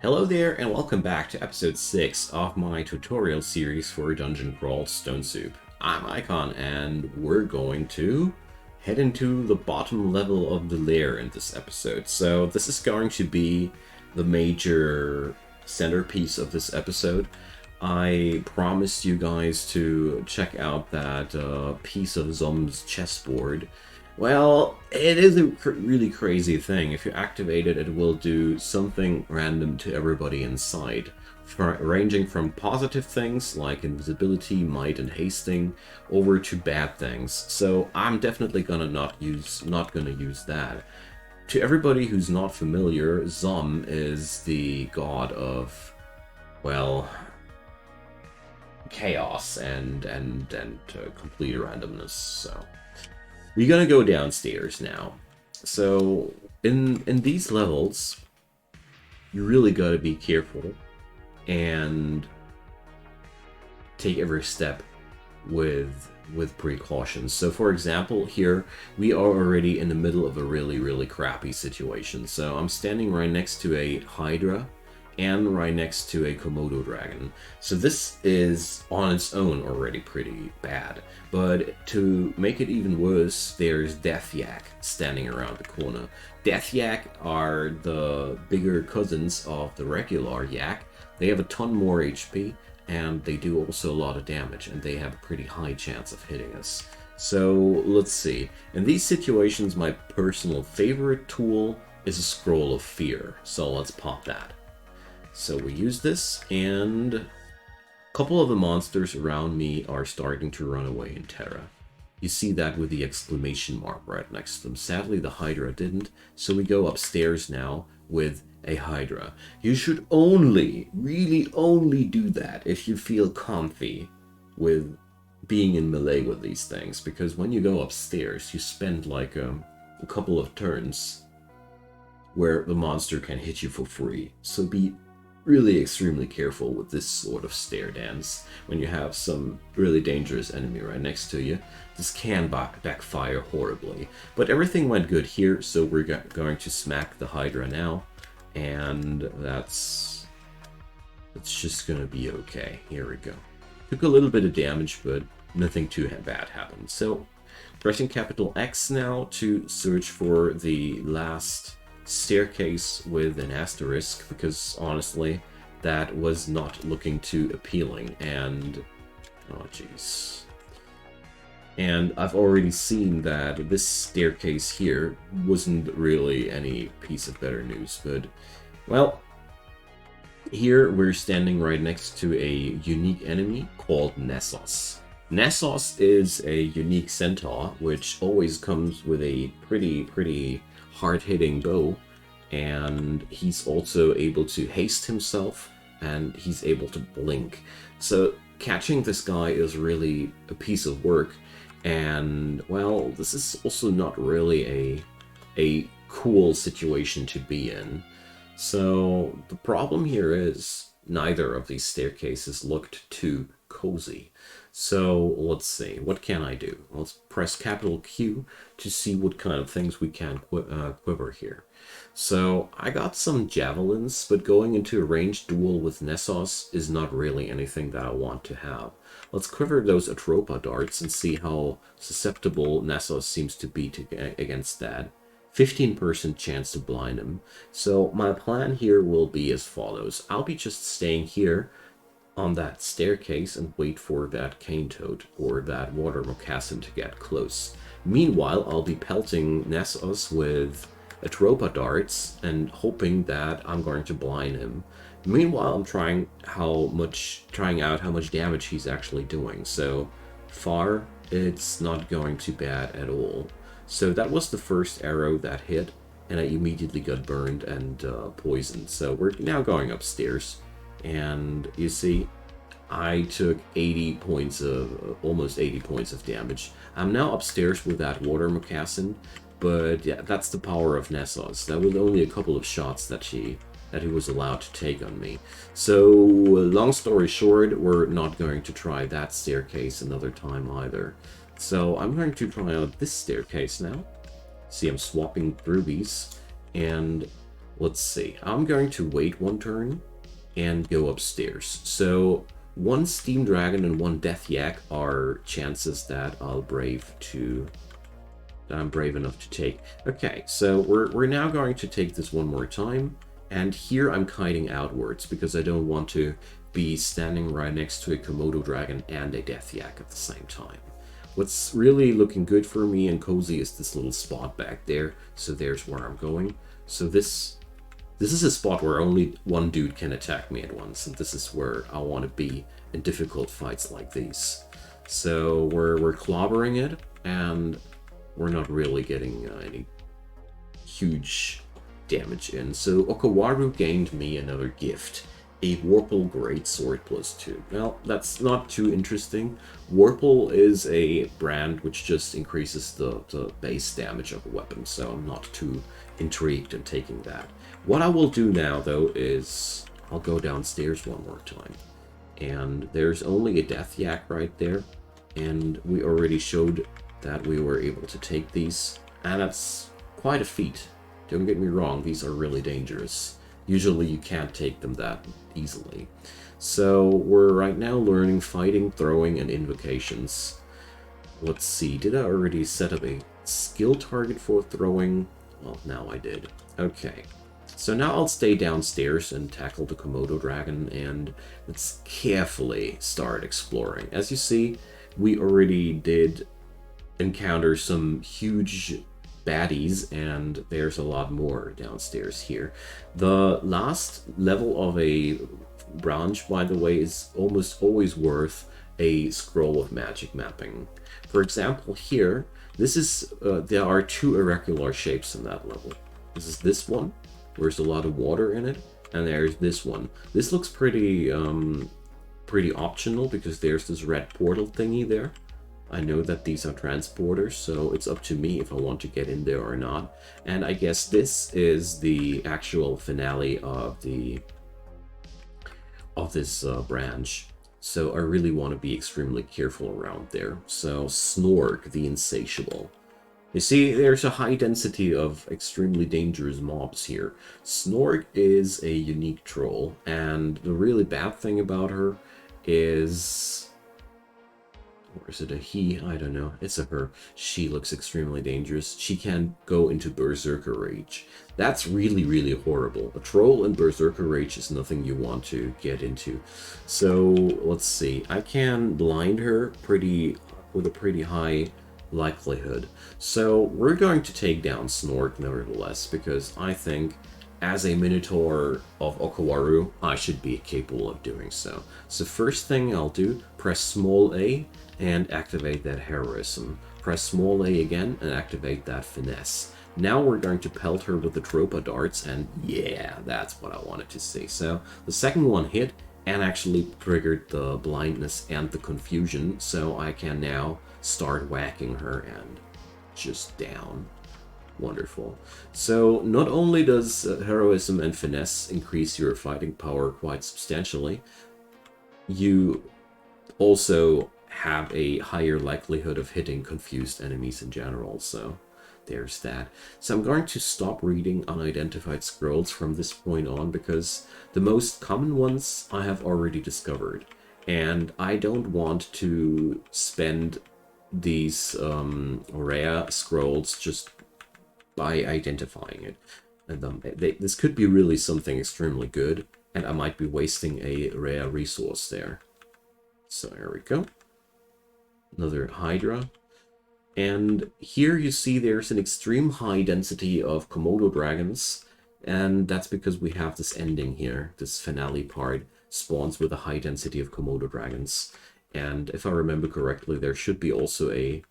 Hello there and welcome back to episode 6 of my tutorial series for Dungeon Crawl Stone Soup. I'm Icon and we're going to head into the bottom level of the lair in this episode. So this is going to be the major centerpiece of this episode. I promised you guys to check out that piece of Zom's chessboard. Well, it is a really crazy thing. If you activate it, it will do something random to everybody inside, ranging from positive things like invisibility, might, and hasting, over to bad things. So I'm definitely not gonna use that. To everybody who's not familiar, Zom is the god of, well, chaos and complete randomness. So we're gonna go downstairs now. So in these levels, you really gotta be careful and take every step with precautions. So for example, here we are already in the middle of a really crappy situation. So I'm standing right next to a Hydra and right next to a Komodo dragon. So this is on its own already pretty bad. But to make it even worse, there's Death Yak standing around the corner. Death Yak are the bigger cousins of the regular Yak. They have a ton more HP, and they do also a lot of damage, and they have a pretty high chance of hitting us. So let's see. In these situations, my personal favorite tool is a Scroll of Fear. So let's pop that. So we use this, and a couple of the monsters around me are starting to run away in terror. You see that with the exclamation mark right next to them. Sadly, the Hydra didn't, so we go upstairs now with a Hydra. You should really only do that if you feel comfy with being in melee with these things, because when you go upstairs, you spend like a couple of turns where the monster can hit you for free. So be really extremely careful with this sort of stair dance. When you have some really dangerous enemy right next to you, this can backfire horribly. But everything went good here, so we're going to smack the Hydra now, and that's just gonna be okay. Here we go. Took a little bit of damage, but nothing too bad happened. So pressing capital X now to search for the last staircase with an asterisk, because honestly that was not looking too appealing. And oh jeez, and I've already seen that this staircase here wasn't really any piece of better news. But well, here we're standing right next to a unique enemy called Nessus. Nessus is a unique centaur which always comes with a pretty hard-hitting bow, and he's also able to haste himself, and he's able to blink. So catching this guy is really a piece of work, and well, this is also not really a cool situation to be in. So the problem here is neither of these staircases looked too cozy. So let's see, what can I do? Let's press capital Q to see what kind of things we can quiver here. So I got some javelins, but going into a ranged duel with Nessus is not really anything that I want to have. Let's quiver those Atropa darts and see how susceptible Nessus seems to be against that. 15% chance to blind him. So my plan here will be as follows. I'll be just staying here on that staircase and wait for that cane toad or that water moccasin to get close. Meanwhile, I'll be pelting Nessus with Atropa darts and hoping that I'm going to blind him. Meanwhile, I'm trying out how much damage he's actually doing. So far, it's not going too bad at all. So that was the first arrow that hit, and I immediately got burned and poisoned. So we're now going upstairs. And you see, I took almost 80 points of damage. I'm now upstairs with that water moccasin, but yeah, that's the power of Nessus. That was only a couple of shots that he was allowed to take on me. So long story short, we're not going to try that staircase another time either. So I'm going to try out this staircase now. See, I'm swapping through these, and let's see. I'm going to wait one turn and go upstairs. So one Steam Dragon and one Death Yak are chances that I'm brave enough to take. Okay, so we're now going to take this one more time, and here I'm kiting outwards because I don't want to be standing right next to a Komodo Dragon and a Death Yak at the same time. What's really looking good for me and cozy is this little spot back there, so there's where I'm going. So this is a spot where only one dude can attack me at once, and this is where I want to be in difficult fights like these. So we're clobbering it, and we're not really getting any huge damage in. So Okawaru gained me another gift, a Warple Greatsword +2. Well, that's not too interesting. Warple is a brand which just increases the base damage of a weapon, so I'm not too intrigued in taking that. What I will do now, though, is I'll go downstairs one more time. And there's only a Death Yak right there, and we already showed that we were able to take these, and that's quite a feat. Don't get me wrong, these are really dangerous. Usually you can't take them that easily. So we're right now learning fighting, throwing, and invocations. Let's see, did I already set up a skill target for throwing? Well, now I did. Okay, so now I'll stay downstairs and tackle the Komodo Dragon, and let's carefully start exploring. As you see, we already did encounter some huge baddies, and there's a lot more downstairs here. The last level of a branch, by the way, is almost always worth a scroll of magic mapping. For example, here, this is there are two irregular shapes in that level. This is this one, where there's a lot of water in it, and there's this one. This looks pretty optional because there's this red portal thingy there. I know that these are transporters, so it's up to me if I want to get in there or not. And I guess this is the actual finale of this branch. So I really want to be extremely careful around there. So Snork, the Insatiable. You see, there's a high density of extremely dangerous mobs here. Snork is a unique troll, and the really bad thing about her is... or is it a he? I don't know. It's a her. She looks extremely dangerous. She can go into Berserker Rage. That's really, really horrible. A troll in Berserker Rage is nothing you want to get into. So, let's see. I can blind her with a pretty high likelihood. So, we're going to take down Snork nevertheless, because I think as a Minotaur of Okawaru, I should be capable of doing so. So first thing I'll do, press small A and activate that Heroism. Press small A again and activate that Finesse. Now we're going to pelt her with the Tropa darts, and yeah, that's what I wanted to see. So the second one hit and actually triggered the blindness and the confusion, so I can now start whacking her and just down. Wonderful. So not only does Heroism and Finesse increase your fighting power quite substantially, you also have a higher likelihood of hitting confused enemies in general, so there's that. So I'm going to stop reading unidentified scrolls from this point on, because the most common ones I have already discovered, and I don't want to spend these rare scrolls just by identifying it. And this could be really something extremely good, and I might be wasting a rare resource there. So here we go. Another Hydra. And here you see there's an extreme high density of Komodo dragons, and that's because we have this ending here. This finale part spawns with a high density of Komodo dragons. And if I remember correctly, there should be also a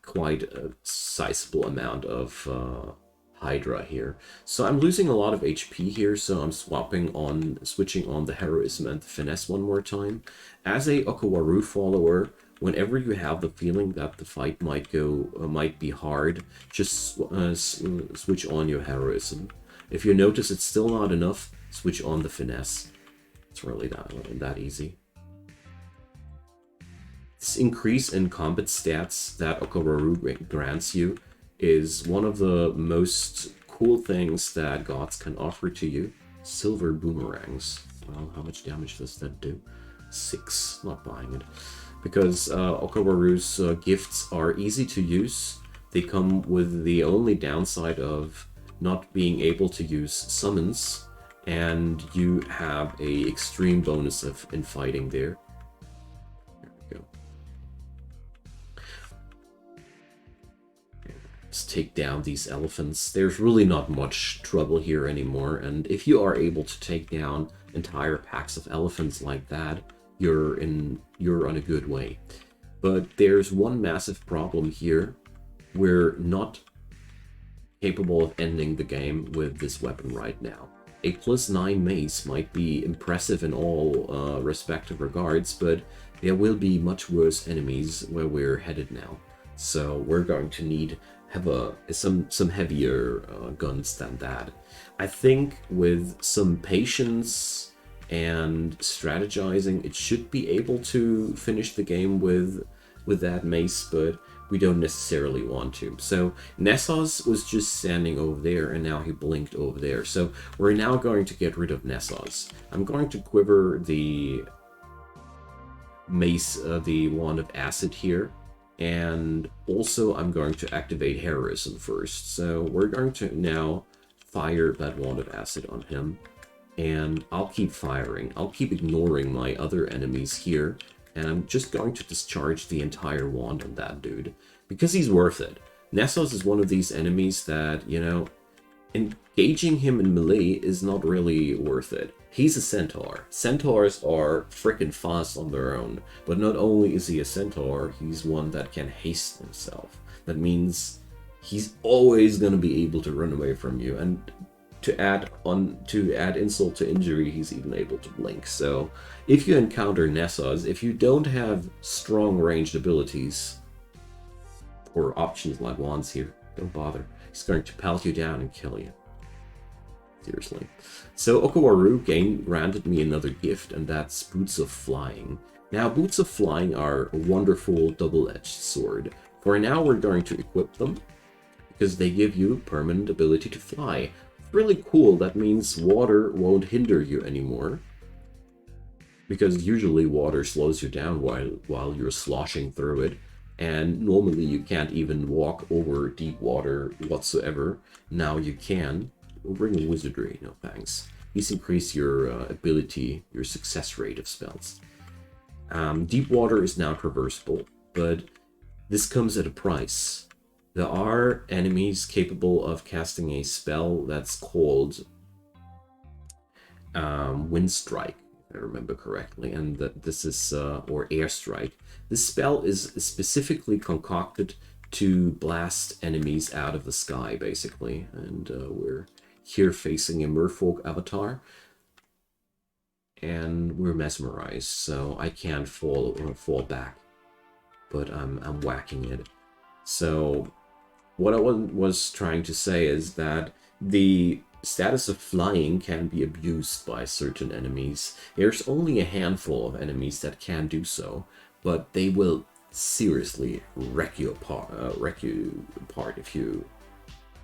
quite sizable amount of Hydra here. So I'm losing a lot of HP here, so I'm switching on the Heroism and the Finesse one more time. As a Okawaru follower, whenever you have the feeling that the fight might be hard, just switch on your Heroism. If you notice it's still not enough, switch on the Finesse. It's really that easy. This increase in combat stats that Okawaru grants you is one of the most cool things that gods can offer to you. Silver boomerangs. Well, how much damage does that do? 6. Not buying it. Because Okawaru's gifts are easy to use. They come with the only downside of not being able to use summons, and you have a extreme bonus of in fighting there. There we go. Let's take down these elephants. There's really not much trouble here anymore, and if you are able to take down entire packs of elephants like that, you're on a good way. But there's one massive problem here. We're not capable of ending the game with this weapon right now. A +9 mace might be impressive in all respective regards, but there will be much worse enemies where we're headed now. So we're going to need some heavier guns than that. I think with some patience and strategizing, it should be able to finish the game with that mace, but we don't necessarily want to. So Nessus was just standing over there, and now he blinked over there. So we're now going to get rid of Nessus. I'm going to quiver the mace, the wand of acid here, and also I'm going to activate heroism first. So we're going to now fire that wand of acid on him, and I'll keep firing. I'll keep ignoring my other enemies here, and I'm just going to discharge the entire wand on that dude, because he's worth it. Nessus is one of these enemies that, you know, engaging him in melee is not really worth it. He's a centaur. Centaurs are freaking fast on their own, but not only is he a centaur, he's one that can haste himself. That means he's always going to be able to run away from you, and to add insult to injury, he's even able to blink. So if you encounter Nessus, if you don't have strong ranged abilities or options like wands here, don't bother. He's going to pelt you down and kill you. Seriously. So Okawaru granted me another gift, and that's Boots of Flying. Now, Boots of Flying are a wonderful double-edged sword. For now, we're going to equip them, because they give you permanent ability to fly. Really cool. That means water won't hinder you anymore, because usually water slows you down while you're sloshing through it, and normally you can't even walk over deep water whatsoever. Now you can. We'll bring a wizardry, no thanks. These increase your ability, your success rate of spells. Deep water is now traversable, but this comes at a price. There are enemies capable of casting a spell that's called Windstrike, if I remember correctly, and this is or Airstrike. This spell is specifically concocted to blast enemies out of the sky, basically. And we're here facing a merfolk avatar, and we're mesmerized, so I can't fall back, but I'm whacking it. So what I was trying to say is that the status of flying can be abused by certain enemies. There's only a handful of enemies that can do so, but they will seriously wreck you apart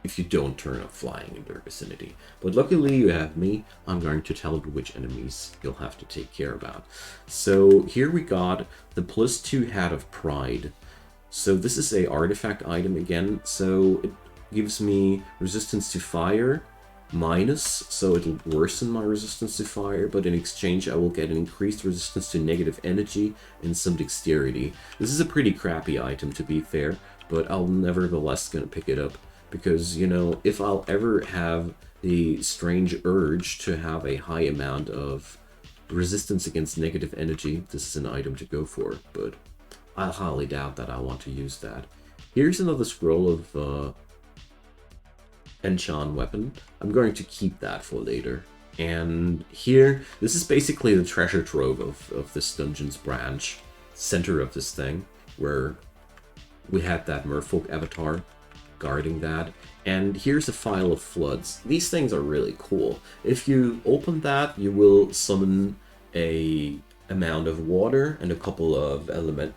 if you don't turn up flying in their vicinity. But luckily you have me. I'm going to tell you which enemies you'll have to take care about. So here we got the +2 Hat of Pride. So this is a artifact item again, so it gives me resistance to fire minus, so it'll worsen my resistance to fire, but in exchange I will get an increased resistance to negative energy and some dexterity. This is a pretty crappy item, to be fair, but I'll nevertheless gonna pick it up, because, you know, if I'll ever have the strange urge to have a high amount of resistance against negative energy, this is an item to go for, but I highly doubt that I want to use that. Here's another scroll of enchant weapon. I'm going to keep that for later. And here, this is basically the treasure trove of this dungeon's branch, center of this thing, where we had that merfolk avatar guarding that. And here's a file of floods. These things are really cool. If you open that, you will summon a amount of water and a couple of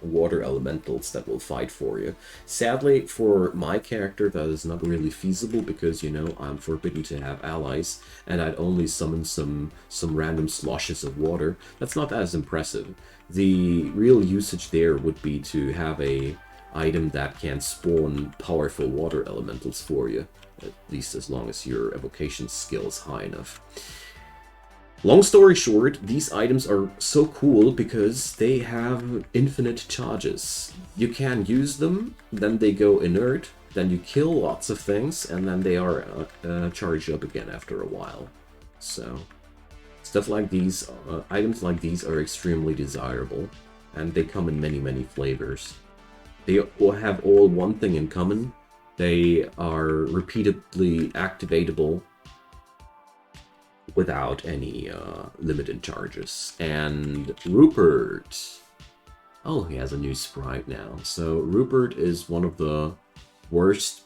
water elementals that will fight for you. Sadly, for my character, that is not really feasible because, you know, I'm forbidden to have allies, and I'd only summon some random sloshes of water. That's not as impressive. The real usage there would be to have a item that can spawn powerful water elementals for you, at least as long as your evocation skill is high enough. Long story short, these items are so cool because they have infinite charges. You can use them, then they go inert, then you kill lots of things, and then they are charged up again after a while. So, stuff like these, items like these are extremely desirable, and they come in many, many flavors. They all have one thing in common. They are repeatedly activatable without any limited charges. And Rupert, oh, he has a new sprite now. So Rupert is one of the worst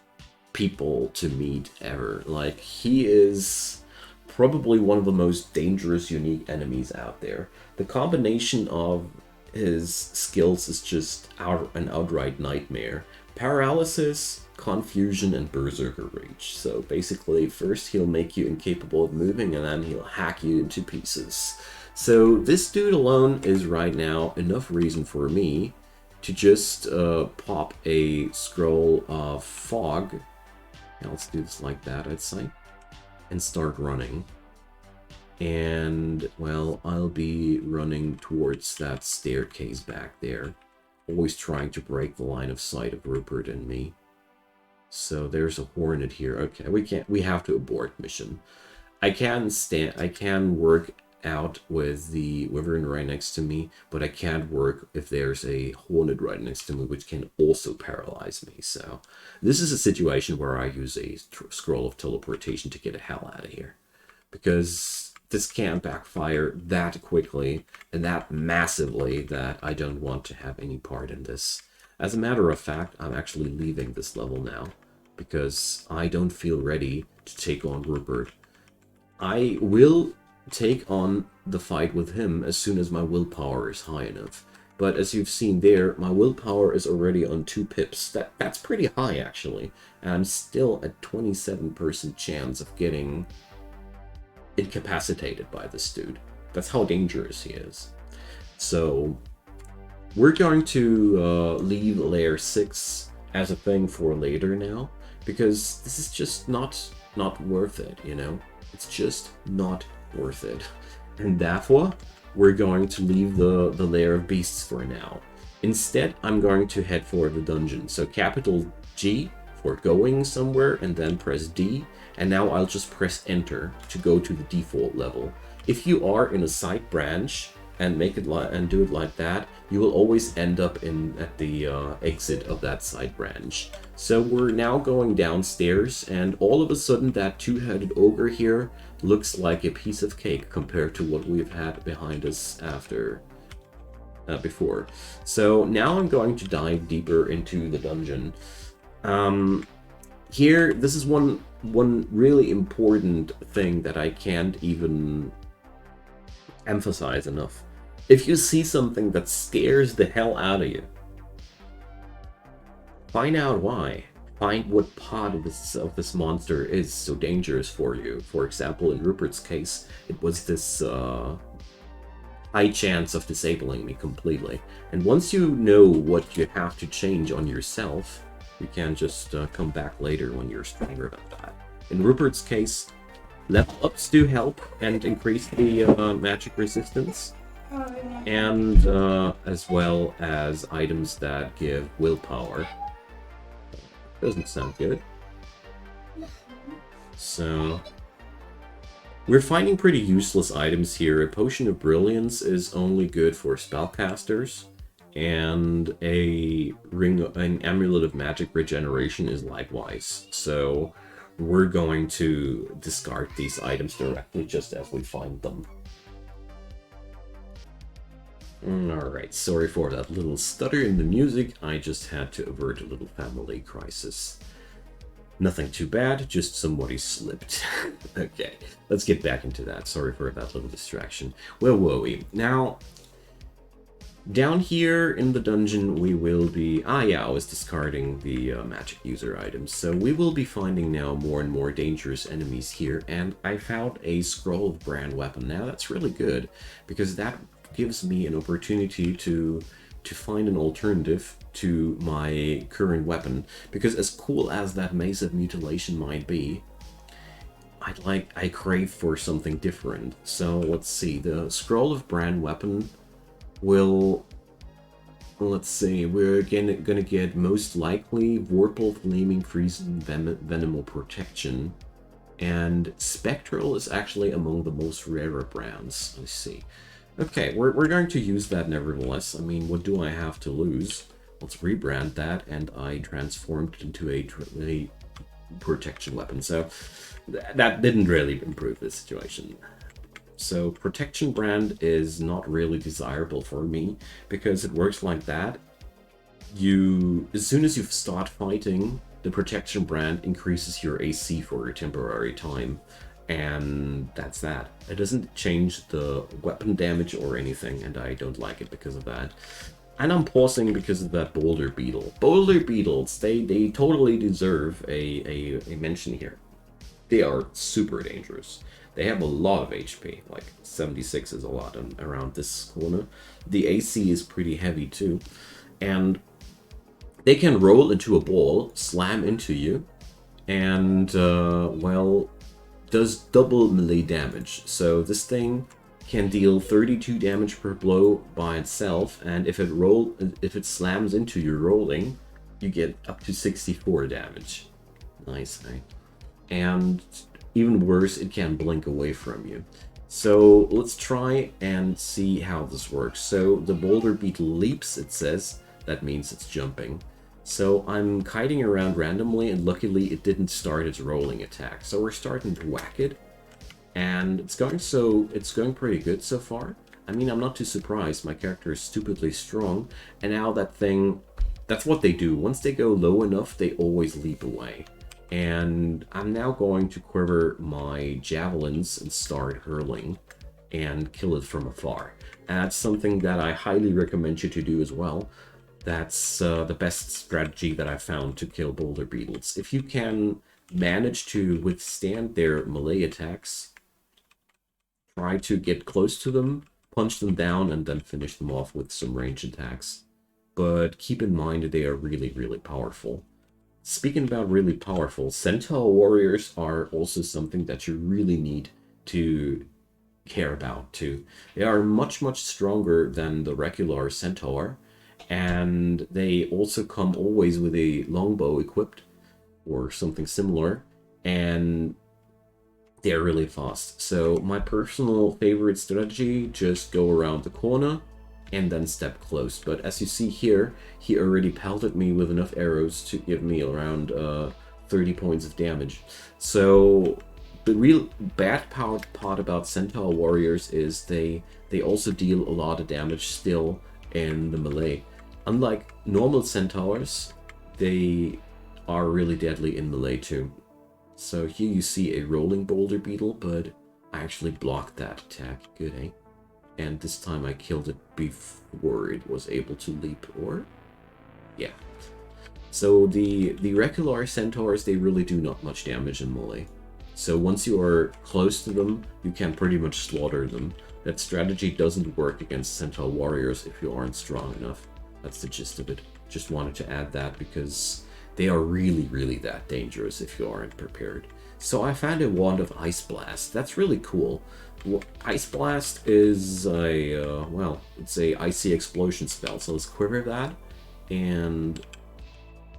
people to meet ever. Like, he is probably one of the most dangerous unique enemies out there. The combination of his skills is just an outright nightmare. Paralysis, Confusion, and Berserker Rage. So basically, first he'll make you incapable of moving, and then he'll hack you into pieces. So this dude alone is right now enough reason for me to just pop a scroll of fog. Now let's do this like that, I'd say. And start running. And, well, I'll be running towards that staircase back there. Always trying to break the line of sight of Rupert and me. So there's a hornet here. Okay, we have to abort mission. I can work out with the wyvern right next to me, but I can't work if there's a hornet right next to me, which can also paralyze me. So this is a situation where I use a scroll of teleportation to get the hell out of here, because this can backfire that quickly and that massively that I don't want to have any part in this. As a matter of fact, I'm actually leaving this level now because I don't feel ready to take on Rupert. I will take on the fight with him as soon as my willpower is high enough. But as you've seen there, my willpower is already on 2 pips. That's pretty high, actually. And I'm still at 27% chance of getting incapacitated by this dude. That's how dangerous he is. So we're going to leave LAIR 6 as a thing for later now, because this is just not worth it, you know? It's just not worth it. And therefore, we're going to leave the lair of beasts for now. Instead, I'm going to head for the dungeon. So capital G for going somewhere, and then press D. And now I'll just press enter to go to the default level. If you are in a side branch and do it like that, you will always end up at the exit of that side branch. So we're now going downstairs, and all of a sudden that 2-headed ogre here looks like a piece of cake compared to what we've had behind us before. So now I'm going to dive deeper into the dungeon. Here, this is one really important thing that I can't even emphasize enough. If you see something that scares the hell out of you, find out why. Find what part of this monster is so dangerous for you. For example, in Rupert's case, it was this high chance of disabling me completely. And once you know what you have to change on yourself, you can just come back later when you're stronger than that. In Rupert's case, level ups do help and increase the magic resistance, and as well as items that give willpower. Doesn't sound good. So we're finding pretty useless items here. A Potion of Brilliance is only good for spellcasters, and an Amulet of Magic Regeneration is likewise. So we're going to discard these items directly just as we find them. Alright, sorry for that little stutter in the music. I just had to avert a little family crisis. Nothing too bad, just somebody slipped. Okay, let's get back into that. Sorry for that little distraction. Where were we? Now, Down here in the dungeon, we will be... Ah, yeah, I was discarding the magic user items. So we will be finding now more and more dangerous enemies here. And I found a Scroll of Brand weapon. Now, that's really good, because that gives me an opportunity to find an alternative to my current weapon. Because as cool as that Mace of Mutilation might be, I crave for something different. So let's see, the Scroll of Brand weapon will, let's see, we're gonna get most likely Vorpal, Flaming Freeze, and Venomal Protection. And Spectral is actually among the most rarer brands. Let's see. Okay, we're going to use that nevertheless. I mean, what do I have to lose? Let's rebrand that, and I transformed it into a protection weapon. So that didn't really improve the situation. So protection brand is not really desirable for me, because it works like that. As soon as you start fighting, the protection brand increases your AC for a temporary time, and that's that. It doesn't change the weapon damage or anything, and I don't like it because of that. And I'm pausing because of that Boulder Beetle. Boulder Beetles, they totally deserve a mention here. They are super dangerous. They have a lot of HP, like 76 is a lot around this corner. The AC is pretty heavy too. And they can roll into a ball, slam into you, and, well, does double melee damage. So this thing can deal 32 damage per blow by itself, and if it slams into you rolling, you get up to 64 damage. Nice, right? And even worse, it can blink away from you. So let's try and see how this works. So the Boulder Beetle leaps, it says. That means it's jumping. So I'm kiting around randomly, and luckily it didn't start its rolling attack. So we're starting to whack it, and it's going pretty good so far. I mean, I'm not too surprised. My character is stupidly strong, and now that thing, that's what they do. Once they go low enough, they always leap away. And I'm now going to quiver my javelins and start hurling and kill it from afar. And that's something that I highly recommend you to do as well. That's the best strategy that I've found to kill Boulder Beetles. If you can manage to withstand their melee attacks, try to get close to them, punch them down, and then finish them off with some ranged attacks. But keep in mind that they are really, really powerful. Speaking about really powerful, Centaur Warriors are also something that you really need to care about too. They are much, much stronger than the regular Centaur, and they also come always with a longbow equipped or something similar, and they're really fast. So my personal favorite strategy, just go around the corner and then step close. But as you see here, he already pelted me with enough arrows to give me around 30 points of damage. So the real bad part about Centaur Warriors is they also deal a lot of damage still in the melee. Unlike normal Centaurs, they are really deadly in melee too. So here you see a rolling Boulder Beetle, but I actually blocked that attack. Good, eh? And this time I killed it before it was able to leap, or? Yeah. So the regular Centaurs, they really do not much damage in melee. So once you are close to them, you can pretty much slaughter them. That strategy doesn't work against Centaur Warriors if you aren't strong enough. That's the gist of it. Just wanted to add that because they are really, really that dangerous if you aren't prepared. So I found a Wand of Ice Blast. That's really cool. Ice Blast is a, well, it's a icy explosion spell. So let's quiver that. And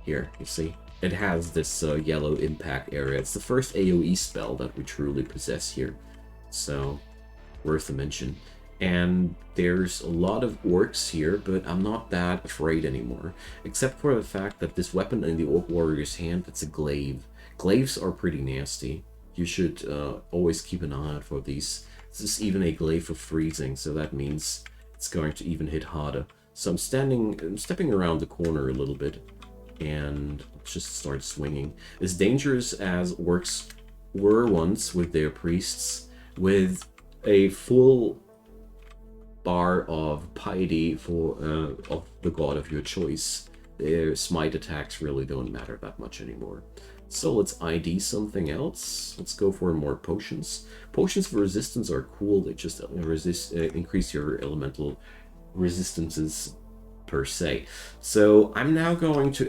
here, you see, it has this yellow impact area. It's the first AoE spell that we truly possess here. So, worth a mention. And there's a lot of orcs here, but I'm not that afraid anymore. Except for the fact that this weapon in the Orc Warrior's hand, it's a glaive. Glaives are pretty nasty. You should always keep an eye out for these. This is even a glaive of freezing, so that means it's going to even hit harder. So I'm stepping around the corner a little bit, and just start swinging. As dangerous as orcs were once with their priests, with a full bar of piety for of the god of your choice, their smite attacks really don't matter that much anymore. So let's ID something else. Let's go for more potions. Potions for resistance are cool. They just increase your elemental resistances per se. So I'm now going to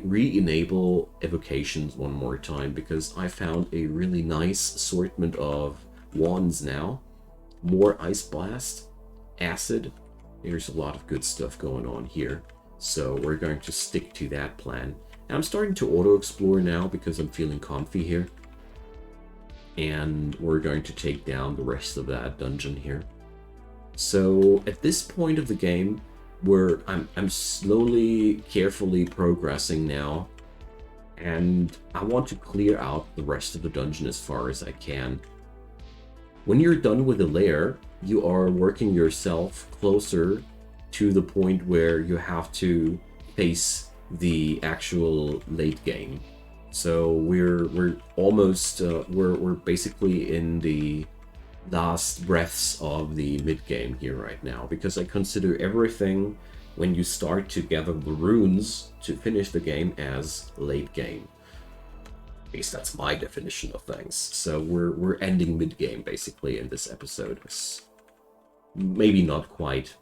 re-enable evocations one more time because I found a really nice assortment of wands now. More Ice Blast, Acid. There's a lot of good stuff going on here. So we're going to stick to that plan. And I'm starting to auto-explore now because I'm feeling comfy here. And we're going to take down the rest of that dungeon here. So at this point of the game, I'm slowly, carefully progressing now. And I want to clear out the rest of the dungeon as far as I can. When you're done with the LAIR, you are working yourself closer to the point where you have to face the actual late game. So we're almost we're basically in the last breaths of the mid game here right now, because I consider everything when you start to gather the runes to finish the game as late game. At least that's my definition of things. So we're ending mid game basically in this episode. Maybe not quite.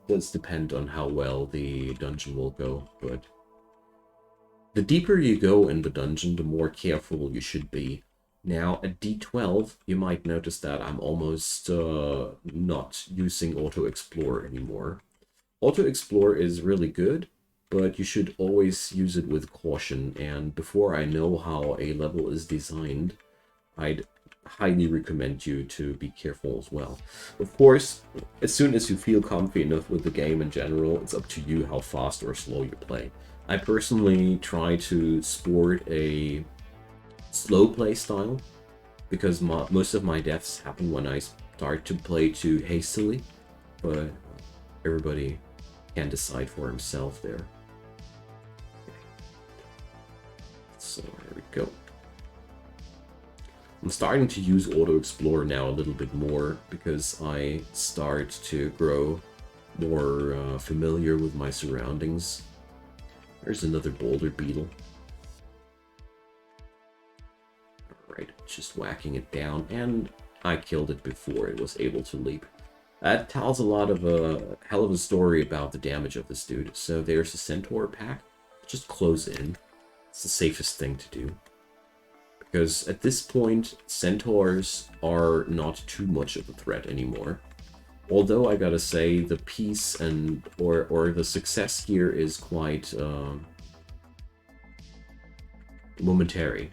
Does depend on how well the dungeon will go, but the deeper you go in the dungeon, the more careful you should be. Now, at D12, you might notice that I'm almost not using Auto-Explore anymore. Auto-Explore is really good, but you should always use it with caution, and before I know how a level is designed, I'd highly recommend you to be careful as well. Of course, as soon as you feel comfy enough with the game in general, it's up to you how fast or slow you play. I personally try to sport a slow play style because most of my deaths happen when I start to play too hastily, but everybody can decide for himself there. So there we go. I'm starting to use Auto-Explore now a little bit more because I start to grow more familiar with my surroundings. There's another Boulder Beetle. Alright, just whacking it down, and I killed it before it was able to leap. That tells a lot of a hell of a story about the damage of this dude. So there's a Centaur pack. Just close in. It's the safest thing to do. Because at this point, Centaurs are not too much of a threat anymore. Although I gotta say, the peace and or the success here is quite momentary.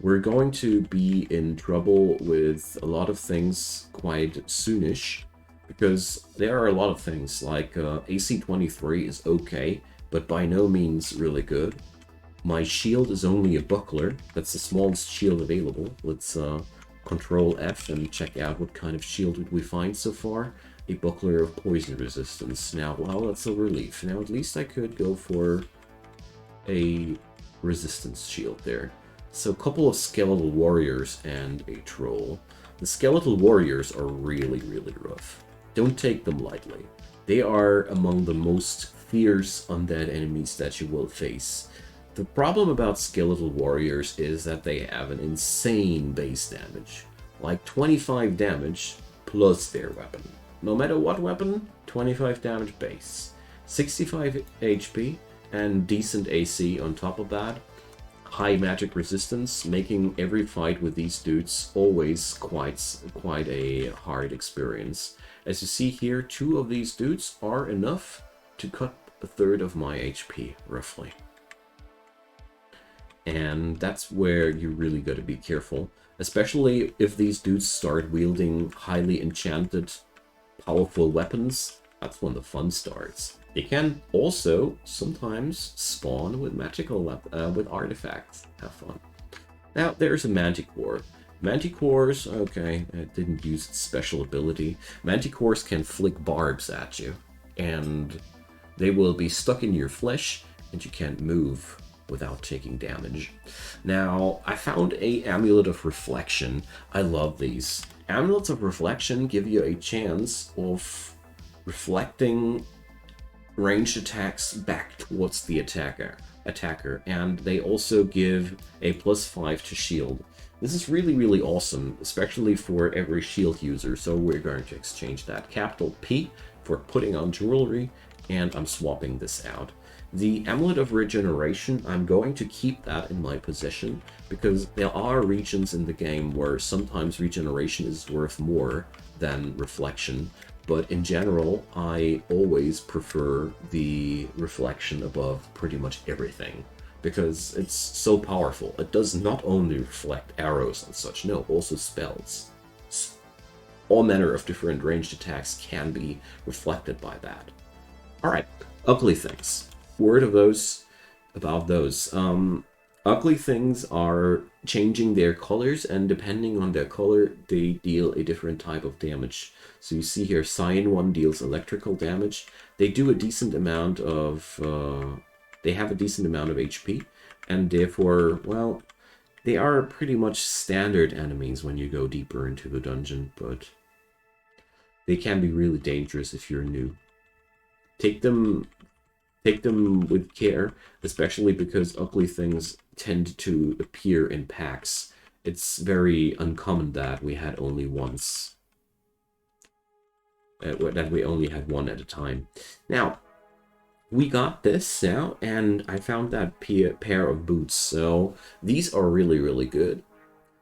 We're going to be in trouble with a lot of things quite soonish, because there are a lot of things like AC-23 is okay, but by no means really good. My shield is only a buckler. That's the smallest shield available. Let's Control F and check out what kind of shield did we find so far. A buckler of poison resistance. Now, well, that's a relief. Now, at least I could go for a resistance shield there. So, a couple of skeletal warriors and a troll. The skeletal warriors are really, really rough. Don't take them lightly. They are among the most fierce undead enemies that you will face. The problem about skeletal warriors is that they have an insane base damage. Like 25 damage plus their weapon. No matter what weapon, 25 damage base. 65 HP and decent AC on top of that. High magic resistance, making every fight with these dudes always quite a hard experience. As you see here, 2 of these dudes are enough to cut a third of my HP, roughly. And that's where you really got to be careful, especially if these dudes start wielding highly enchanted, powerful weapons. That's when the fun starts. They can also sometimes spawn with with artifacts. Have fun. Now there's a Manticore. Manticores, okay, it didn't use its special ability. Manticores can flick barbs at you, and they will be stuck in your flesh, and you can't move without taking damage. Now, I found a Amulet of Reflection. I love these. Amulets of Reflection give you a chance of reflecting ranged attacks back towards the attacker, and they also give a +5 to shield. This is really, really awesome, especially for every shield user, so we're going to exchange that capital P for putting on jewelry, and I'm swapping this out. The Amulet of Regeneration, I'm going to keep that in my possession, because there are regions in the game where sometimes regeneration is worth more than reflection, but in general, I always prefer the reflection above pretty much everything, because it's so powerful. It does not only reflect arrows and such, no, also spells. All manner of different ranged attacks can be reflected by that. Alright, ugly things. Word of those, about those. Ugly things are changing their colors, and depending on their color, they deal a different type of damage. So you see here, Cyan 1 deals electrical damage. They do a decent amount of... they have a decent amount of HP, and therefore, well, they are pretty much standard enemies when you go deeper into the dungeon, but they can be really dangerous if you're new. Take them with care, especially because ugly things tend to appear in packs. It's very uncommon that we had only once. That we only had one at a time. Now, we got this now, and I found that pair of boots. So these are really, really good,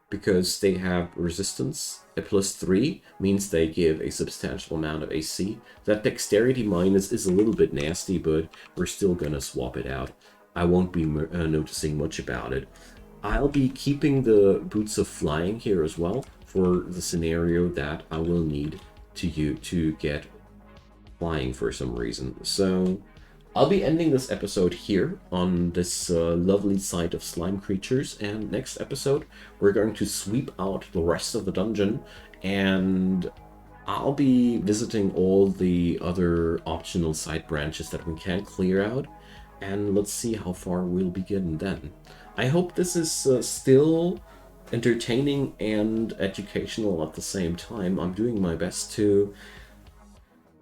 because they have resistance. A +3 means they give a substantial amount of AC. That dexterity minus is a little bit nasty, but we're still gonna swap it out. I won't be noticing much about it. I'll be keeping the boots of flying here as well for the scenario that I will need to get flying for some reason. So I'll be ending this episode here on this lovely site of slime creatures, and next episode we're going to sweep out the rest of the dungeon, and I'll be visiting all the other optional side branches that we can clear out, and let's see how far we'll be getting then. I hope this is still entertaining and educational at the same time. I'm doing my best to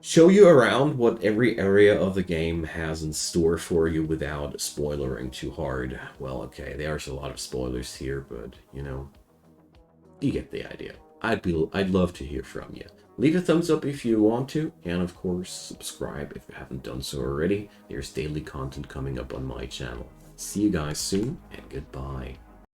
show you around what every area of the game has in store for you without spoilering too hard. Well, okay, there's a lot of spoilers here, but, you know, you get the idea. I'd love to hear from you. Leave a thumbs up if you want to, and of course, subscribe if you haven't done so already. There's daily content coming up on my channel. See you guys soon, and goodbye.